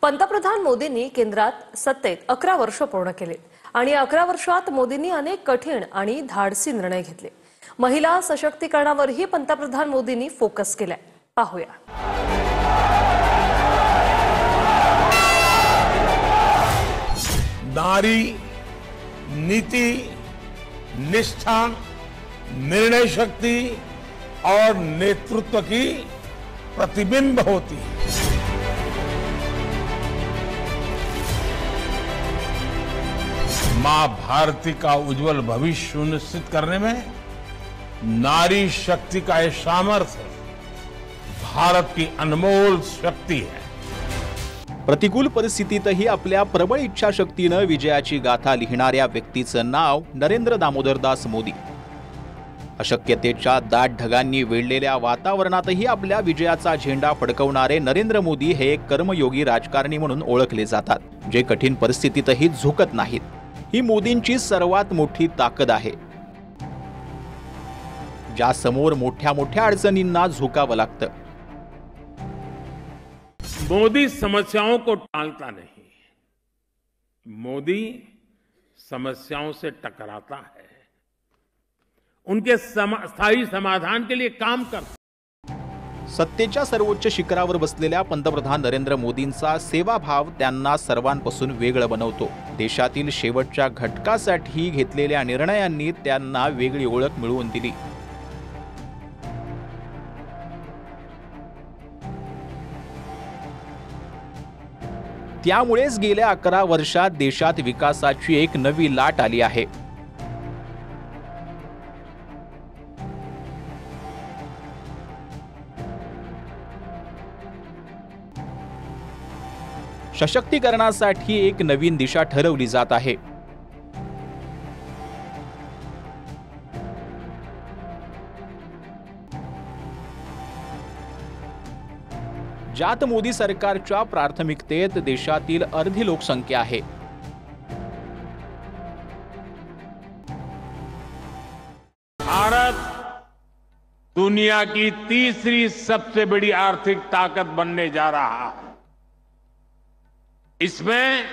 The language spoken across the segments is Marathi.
पंतप्रधान मोदींनी केंद्रात सत्तेत 11 वर्ष पूर्ण केले आणि 11 वर्षात मोदींनी अनेक कठीण आणि धाडसी निर्णय घेतले। महिला सशक्तीकरणावरही पंतप्रधान मोदींनी फोकस केलाय। पाहूया। नारी नीति, निष्ठा, निर्णय शक्ति और नेतृत्व की प्रतिबिंब होती है। मां भारती का उज्जवल भविष्य सुनिश्चित करने में नारी शक्ति का यह सामर्थ्य भारत की अनमोल शक्ति है। प्रतिकूल परिस्थितीतही आपल्या प्रबळ इच्छाशक्तीने विजयाची गाथा लिहिणाऱ्या व्यक्तीचं नाव नरेंद्र दामोदरदास मोदी। अशक्यतेच्या दाट ढगांनी वेढलेल्या वातावरणातही आपल्या विजयाचा झेंडा फडकवणारे नरेंद्र मोदी हे एक कर्मयोगी राजकारणी म्हणून ओळखले जातात, जे कठीण परिस्थितीतही झुकत नाहीत। ही मोदींची सर्वात मोठी ताकद आहे, ज्या समोर मोठ्या मोठ्या अडचणींना झुकावं लागतं। मोदी समस्याओं को टालता नहीं, मोदी समस्याओं से टकराता है, उनके स्थायी समाधान के लिए काम करता। सत्तेच्या सर्वोच्च शिखरावर बसलेल्या पंतप्रधान नरेंद्र मोदींचा सेवाभाव त्यांना सर्वांपासून वेगळं बनवतो। देशातील शेवटच्या घटकासाठी घेतलेल्या निर्णयांनी त्यांना वेगळी ओळख मिळवून दिली। त्यामुळेच गेल्या 11 वर्षात देशात विकासाची एक नवी लाट आली आहे। सशक्तीकरणासाठी एक नवीन दिशा ठरवली जात आहे। ज्यात मोदी सरकारच्या प्राथमिकतेत देशातील अर्धी लोकसंख्या आहे। भारत दुनिया की तीसरी सबसे बड़ी आर्थिक ताकत बनने जा रहा है। इसमें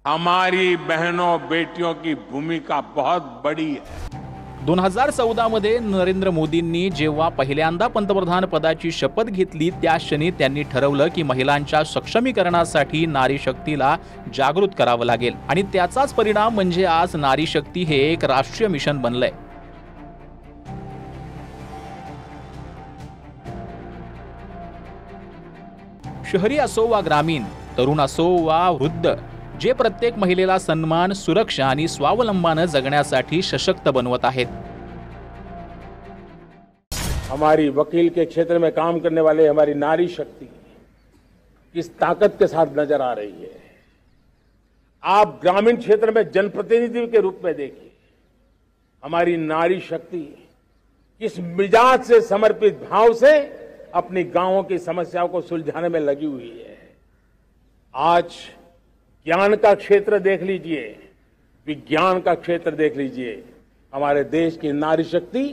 हमारी बहनों बेटियों की भूमिका बहुत बड़ी है। 2014 मध्ये नरेंद्र मोदींनी जेव्हा पहिल्यांदा पंतप्रधान पदाची शपथ घेतली, त्या क्षणी त्यांनी ठरवलं की महिलांच्या सक्षमीकरणासाठी नारी शक्तीला जागृत करावं लागेल आणि त्याचाच परिणाम म्हणजे आज नारी शक्ती हे एक राष्ट्रीय मिशन बनलंय। शहरी असो वा ग्रामीण, तरुण असो वा वृद्ध, जे प्रत्येक महिलेला सन्मान, सुरक्षा आणि स्वावलंबन जगण्यासाठी सशक्त बनवत आहेत। हमारी वकील के क्षेत्र में काम करने वाले हमारी नारी शक्ति किस ताकत के साथ नजर आ रही है। आप ग्रामीण क्षेत्र में जनप्रतिनिधि के रूप में देखिए, हमारी नारी शक्ति किस मिजाज से, समर्पित भाव से अपनी गांवों की समस्याओं को सुलझाने में लगी हुई है। आज ज्ञान का क्षेत्र देख लीजिए, विज्ञान का क्षेत्र देख लीजिए, हमारे देश की नारी शक्ति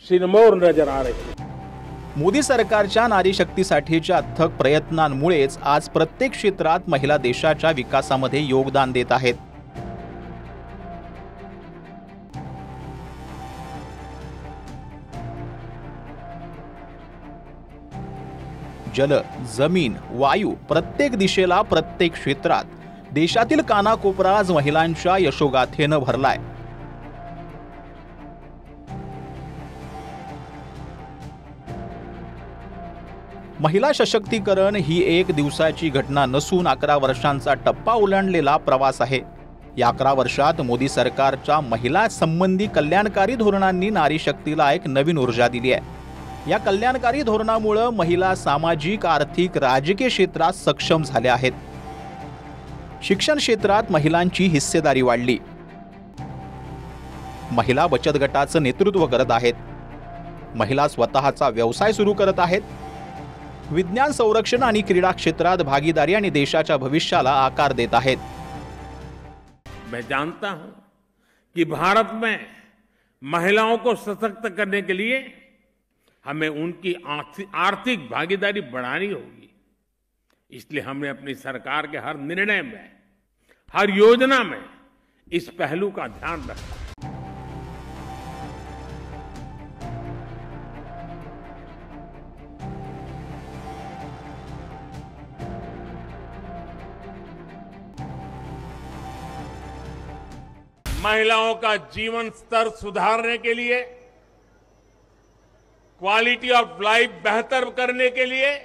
सिरमौर नजर आ रही है। मोदी सरकारच्या नारी शक्तीसाठीच्या अथक प्रयत्नांमुळेच आज प्रत्येक क्षेत्रात महिला देशाच्या विकासामध्ये योगदान देत आहेत। जल, जमीन, वायू, प्रत्येक दिशेला, प्रत्येक क्षेत्रात देशातील कानाकोपरा आज महिलांच्या यशोगाथेनं भरलाय। महिला सशक्तीकरण ही एक दिवसाची घटना नसून 11 वर्षांचा टप्पा ओलांडलेला प्रवास आहे। या 11 वर्षात मोदी सरकारच्या महिला संबंधी कल्याणकारी धोरणांनी नारी शक्तीला एक नवीन ऊर्जा दिली आहे। या कल्याणकारी धोरणामुळे महिला सामाजिक, आर्थिक, राजकीय क्षेत्रात सक्षम झाल्या आहेत। शिक्षण क्षेत्रात महिलांची हिस्सेदारी वाढली। महिला बचत गटाचं नेतृत्व करत आहेत। महिला स्वतःचा व्यवसाय सुरू करत आहेत। विज्ञान, संरक्षण आणि क्रीडा क्षेत्रात भागीदारी आणि देशाच्या भविष्याला आकार देत आहेत। मैं जानता हूं कि भारत में महिलाओं को सशक्त करने के लिए हमें उनकी आर्थिक भागीदारी बढ़ानी होगी। इसलिए हमने अपनी सरकार के हर निर्णय में, हर योजना में इस पहलू का ध्यान रखा। महिलाओं का जीवन स्तर सुधारने के लिए, क्वालिटी ऑफ लाइफ बेहतर करने के लिए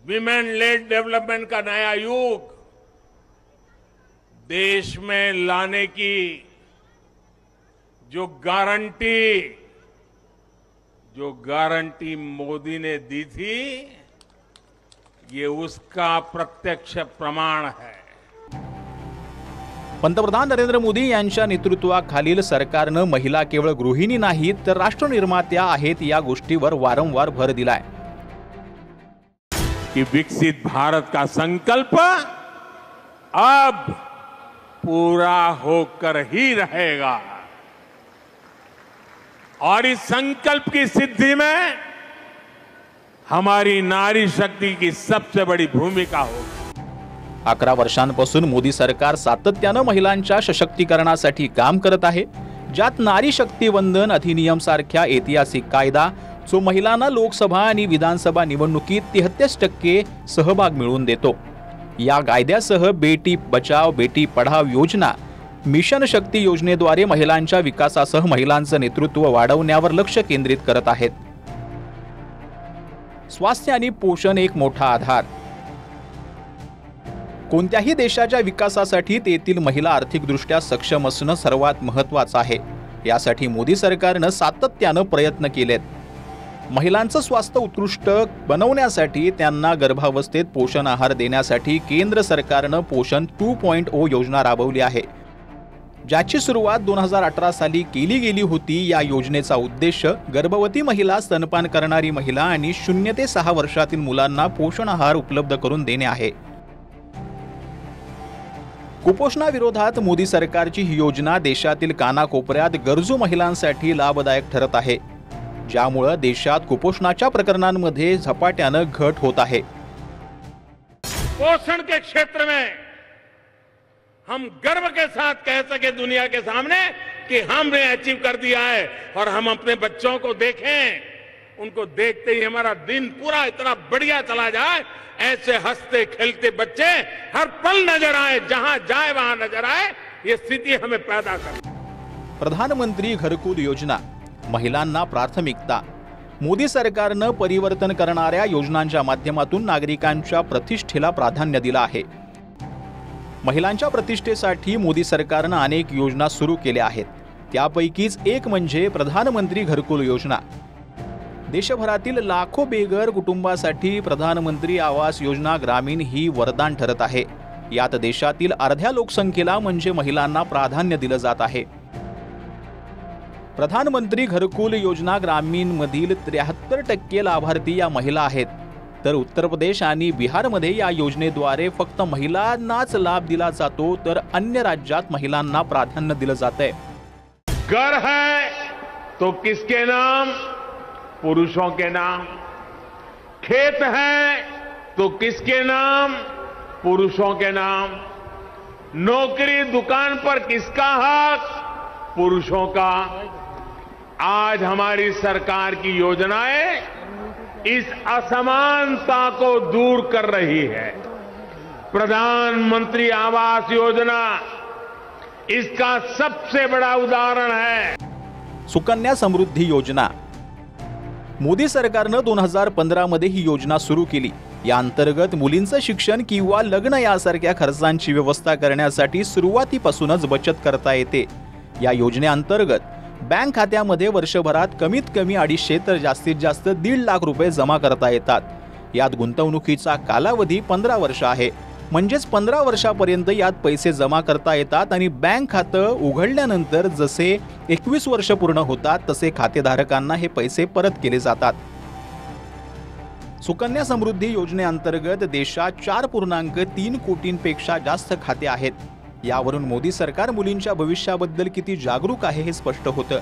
विमेन लेड डेवलपमेंट का नया युग देश में लाने की जो गारंटी मोदी ने दी थी, ये उसका प्रत्यक्ष प्रमाण है। पंतप्रधान नरेंद्र मोदी यांच्या नेतृत्वाखालील सरकारनं महिला केवळ गृहिणी नाहीत तर राष्ट्रनिर्मात्या आहेत या गोष्टीवर वारंवार भर दिलाय। कि विकसित भारत का संकल्प अब पूरा होकर ही रहेगा और इस संकल्प की सिद्धि में हमारी नारी शक्ति की सबसे बड़ी भूमिका होगी। 11 वर्षांपासून मोदी सरकार सातत्यानं महिलांच्या सशक्तीकरणासाठी काम करत आहे, ज्यात नारी शक्ती वंदन अधिनियम सारख्या ऐतिहासिक कायदा जो महिलांना लोकसभा आणि विधानसभा निवडणुकीत 33% सहभाग मिळवून देतो। या कायद्यासह बेटी बचाव बेटी पढाव योजना, मिशन शक्ती योजनेद्वारे महिलांच्या विकासासह महिलांचं नेतृत्व वाढवण्यावर लक्ष केंद्रित करत आहेत। स्वास्थ्य आणि पोषण एक मोठा आधार। कोणत्याही देशाच्या विकासासाठी तेथील महिला आर्थिकदृष्ट्या सक्षम असणं सर्वात महत्त्वाचं आहे। यासाठी मोदी सरकारनं सातत्यानं प्रयत्न केलेत। महिलांचं स्वास्थ्य उत्कृष्ट बनवण्यासाठी त्यांना गर्भावस्थेत पोषण आहार देण्यासाठी केंद्र सरकारनं पोषण 2.0 योजना राबवली आहे, ज्याची सुरुवात 2018 साली केली गेली होती। या योजनेचा उद्देश गर्भवती महिला, स्तनपान करणारी महिला आणि 0 ते 6 वर्षातील मुलांना पोषण आहार उपलब्ध करून देणे आहे। कुपोषणाविरोधात मोदी सरकारची ही योजना देशातील कानाकोपऱ्यात गरजू महिलांसाठी लाभदायक ठरत आहे, ज्यामुळे देशात कुपोषणाच्या प्रकरणांमध्ये झपाट्यानं घट होत आहे। पोषण के क्षेत्र में हम गर्व के साथ कह सके दुनिया के सामने कि हमने अचीव कर दिया है और हम अपने बच्चों को देखें, उनको देखते ही हमारा दिन पूरा इतना बढ़िया चला जाए, ऐसे हंसते खेलते बच्चे हर पल नजर आए, जहां जाए वहां नजर आए, ये स्थिति हमें पैदा कर। प्रधानमंत्री घरकुल योजना, महिलांना प्राथमिकता। मोदी सरकारनं परिवर्तन करणाऱ्या योजनांच्या माध्यमातून नागरिकांच्या प्रतिष्ठेला प्राधान्य दिलं आहे। महिलांच्या प्रतिष्ठेसाठी मोदी सरकारनं अनेक योजना सुरू केल्या आहेत, त्यापैकीच एक म्हणजे प्रधानमंत्री घरकुल योजना। देशभरातील लाखो बेघर कुटुंबासाठी प्रधानमंत्री आवास योजना ग्रामीण ही वरदान ठरत आहे। यात देशातील अर्ध्या लोकसंख्येला म्हणजे महिलांना प्राधान्य दिलं जात आहे। प्रधानमंत्री घरकुल योजना ग्रामीण मधील 73% लाभार्थी या महिला आहेत, तर उत्तर प्रदेश आणि बिहारमध्ये या योजनेद्वारे फक्त महिलांनाच लाभ दिला जातो, तर अन्य राज्यात महिलांना प्राधान्य दिलं जातंय। घर है तो किसके नाम? पुरुषों के नाम। खेत है तो किसके नाम? पुरुषों के नाम। नौकरी दुकान पर किसका हक? पुरुषों का। आज हमारी सरकार की योजनाएं इस असमानता को दूर कर रही है। प्रधानमंत्री आवास योजना इसका सबसे बड़ा उदाहरण है। सुकन्या समृद्धी योजना, मोदी सरकारनं 2015 मध्ये ही योजना सुरू केली। या अंतर्गत मुलींचं शिक्षण किंवा लग्न यासारख्या खर्चांची व्यवस्था करण्यासाठी सुरुवातीपासूनच बचत करता येते। या योजनेअंतर्गत बँक खात्यामध्ये वर्षभरात कमीत कमी 250 तर जास्तीत जास्त 1.5 लाख रुपये जमा करता येतात। यात गुंतवणुकीचा कालावधी 15 वर्ष आहे, म्हणजेच 15 वर्षापर्यंत यात पैसे जमा करता येतात आणि बँक खातं उघडल्यानंतर जसे 21 वर्ष पूर्ण होतात तसे खातेधारकांना हे पैसे परत केले जातात। सुकन्या समृद्धी योजनेअंतर्गत देशात 4.3 कोटींपेक्षा जास्त खाते आहेत। यावरून मोदी सरकार मुलींच्या भविष्याबद्दल किती जागरूक आहे हे स्पष्ट होतं।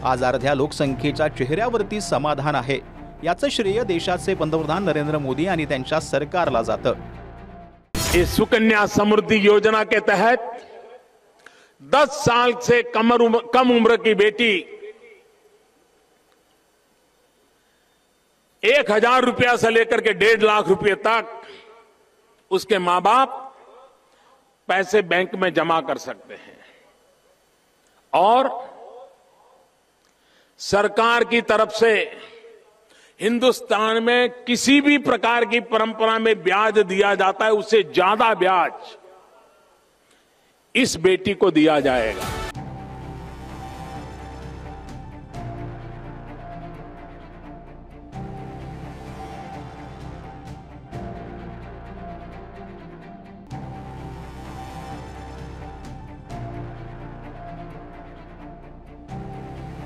आज अर्ध्या लोकसंख्येच्या चेहऱ्यावरती समाधान आहे। याचं श्रेय देशाचे पंतप्रधान नरेंद्र मोदी आणि त्यांच्या सरकारला जातं। इस सुकन्या समृद्धि योजना के तहत 10 साल से कम उम्र की बेटी 1,000 रुपया से लेकर के 1.5 लाख रुपए तक उसके मां बाप पैसे बैंक में जमा कर सकते हैं और सरकार की तरफ से हिंदुस्तान में किसी भी प्रकार की परंपरा में ब्याज दिया जाता है उससे ज्यादा ब्याज इस बेटी को दिया जाएगा।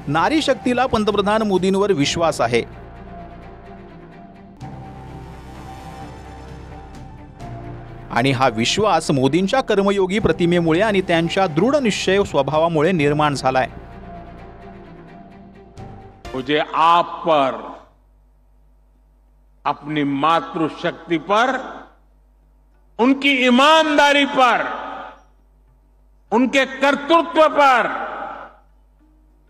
नारी शक्तीला पंतप्रधान मोदींवर विश्वास आहे। आणि हा विश्वास मोदींच्या कर्मयोगी प्रतिमेमुळे आणि त्यांच्या दृढ निश्चय स्वभावामुळे निर्माण झालाय। मुझे आप पर, अपनी मातृशक्ति पर, उनकी ईमानदारी पर, उनके कर्तृत्व पर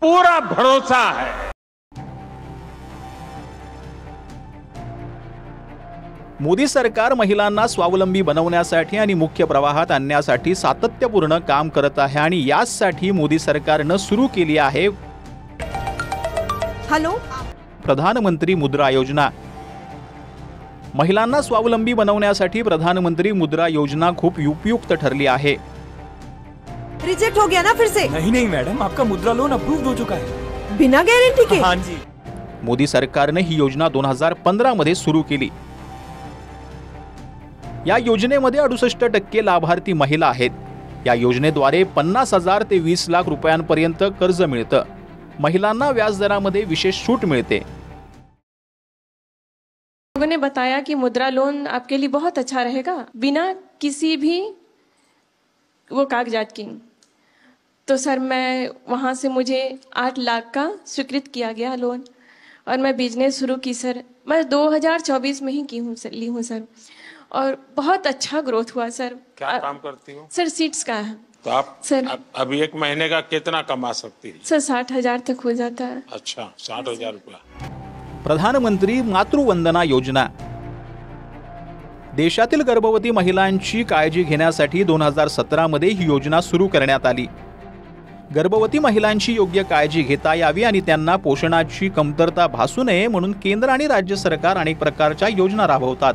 पूरा भरोसा है। मोदी सरकार महिलांना स्वावलंबी बनवण्यासाठी आणि मुख्य प्रवाहात आणण्यासाठी सातत्यपूर्ण काम करत आहे आणि यासाठी मोदी सरकारनं सुरू केली आहे प्रधानमंत्री मुद्रा योजना। महिलांना स्वावलंबी बनवण्यासाठी प्रधानमंत्री मुद्रा योजना खूप उपयुक्त ठरली आहे। रिजेक्ट हो गया ना फिर से? नहीं मैडम, आपका मुद्रा लोन अप्रूव्ड हो चुका है बिना गारंटी के। हाँ जी। मोदी सरकारने ही योजना 2015 मध्ये सुरू केली। या योजनेमध्ये 68% लाभार्थी महिला आहेत। या योजनेद्वारे 50,000 ते 20 लाख रुपयांपर्यंत कर्ज मिळतं। महिलांना व्याजदरामध्ये विशेष सूट मिळते। लोगों ने बताया कि मुद्रा लोन आपके लिए बहुत अच्छा रहेगा बिना किसी भी वो कागजात की। तो सर मैं वहाँ से मुझे 8 लाख का स्वीकृत किया गया लोन और मैं बिजनेस शुरू की सर। मैं 2024 में ही ली हूँ सर और बहुत अच्छा ग्रोथ हुआ सर। क्या काम करती हो? सर सीड्स का है। तो आप सर अभी एक महीने का कितना कमा सकती है? सर 60,000 तक हो जाता है। अच्छा, 60,000 रुपया। प्रधानमंत्री मातृवंदना योजना देशातील गर्भवती महिलांची काळजी घेण्यासाठी 2017 मध्ये ही योजना सुरू करण्यात आली। गर्भवती महिलांची योग्य काळजी घेता यावी आणि त्यांना पोषणाची कमतरता भासू नये म्हणून केंद्र आणि राज्य सरकार अनेक प्रकारच्या योजना राबवतात।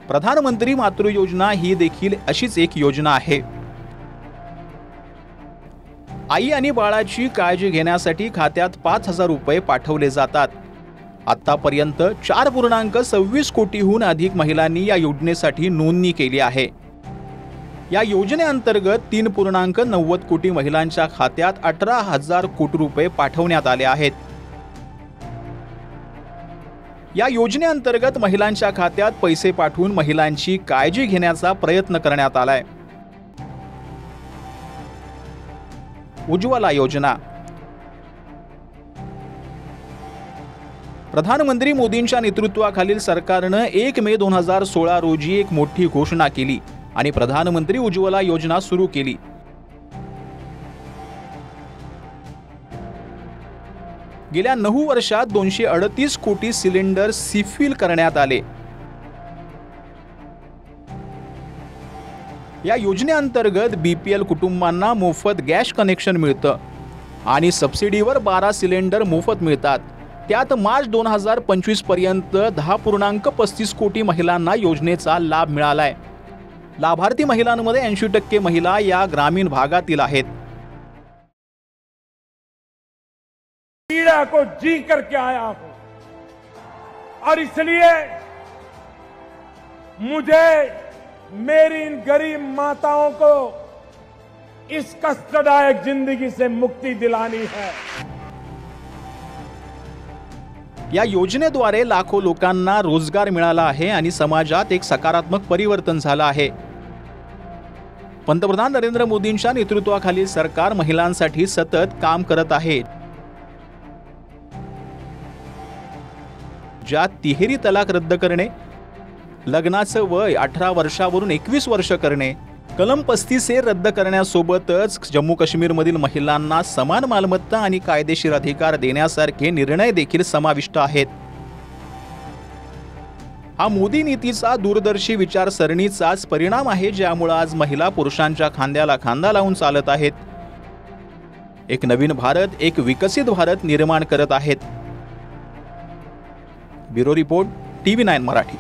प्रधानमंत्री मातृ योजना ही देखील अशीच एक योजना आहे। आई आणि बाळाची काळजी घेण्यासाठी खात्यात 5,000 रुपये पाठवले जातात। आतापर्यंत 4.26 कोटीहून अधिक महिलांनी या योजनेसाठी नोंदणी केली आहे। या योजनेअंतर्गत 3.90 कोटी महिलांच्या खात्यात 18,000 कोटी रुपये पाठवण्यात आले आहेत। या योजनेअंतर्गत महिलांच्या खात्यात पैसे पाठवून महिलांची काळजी घेण्याचा प्रयत्न करण्यात आलाय। उज्ज्वला योजना प्रधानमंत्री मोदींच्या नेतृत्वाखालील सरकारनं 1 मे 2016 रोजी एक मोठी घोषणा केली आणि प्रधानमंत्री उज्ज्वला योजना सुरू केली। गेल्या 9 वर्षात 238 कोटी सिलेंडर सीफिल करण्यात आले। या योजनेअंतर्गत बीपीएल कुटुंबांना मोफत गॅस कनेक्शन मिळतं आणि सबसिडीवर 12 सिलेंडर मोफत मिळतात। त्यात मार्च 2025 पर्यंत 10.35 कोटी महिलांना योजनेचा लाभ मिळालाय। लाभार्थी महिलांमध्ये 80% महिला या ग्रामीण भागातील आहेत। पीड़ा को जी करके आया हूं और इसलिए मुझे मेरी इन गरीब माताओं को इस कष्टदायक जिंदगी से मुक्ति दिलानी है। या योजनेद्वारे लाखो लोकांना रोजगार मिळाला आहे आणि समाजात एक सकारात्मक परिवर्तन झालं आहे। पंतप्रधान नरेंद्र मोदींच्या नेतृत्वाखालील सरकार महिलांसाठी सतत काम करत आहे। ज्यात तिहेरी तलाक रद्द करणे, लग्नाचं वय 18 वर्षावरून 21 वर्ष करणे, कलम 35A रद्द करण्यासोबतच जम्मू काश्मीरमधील महिलांना समान मालमत्ता आणि कायदेशीर अधिकार देण्यासारखे निर्णय देखील समाविष्ट आहेत. हा मोदी नीतीचा दूरदर्शी विचारसरणीचाच परिणाम आहे, ज्यामुळे आज महिला पुरुषांच्या खांद्याला खांदा लावून चालत आहेत. एक नवीन भारत, एक विकसित भारत निर्माण करत आहेत. Bureau report, TV9 Marathi.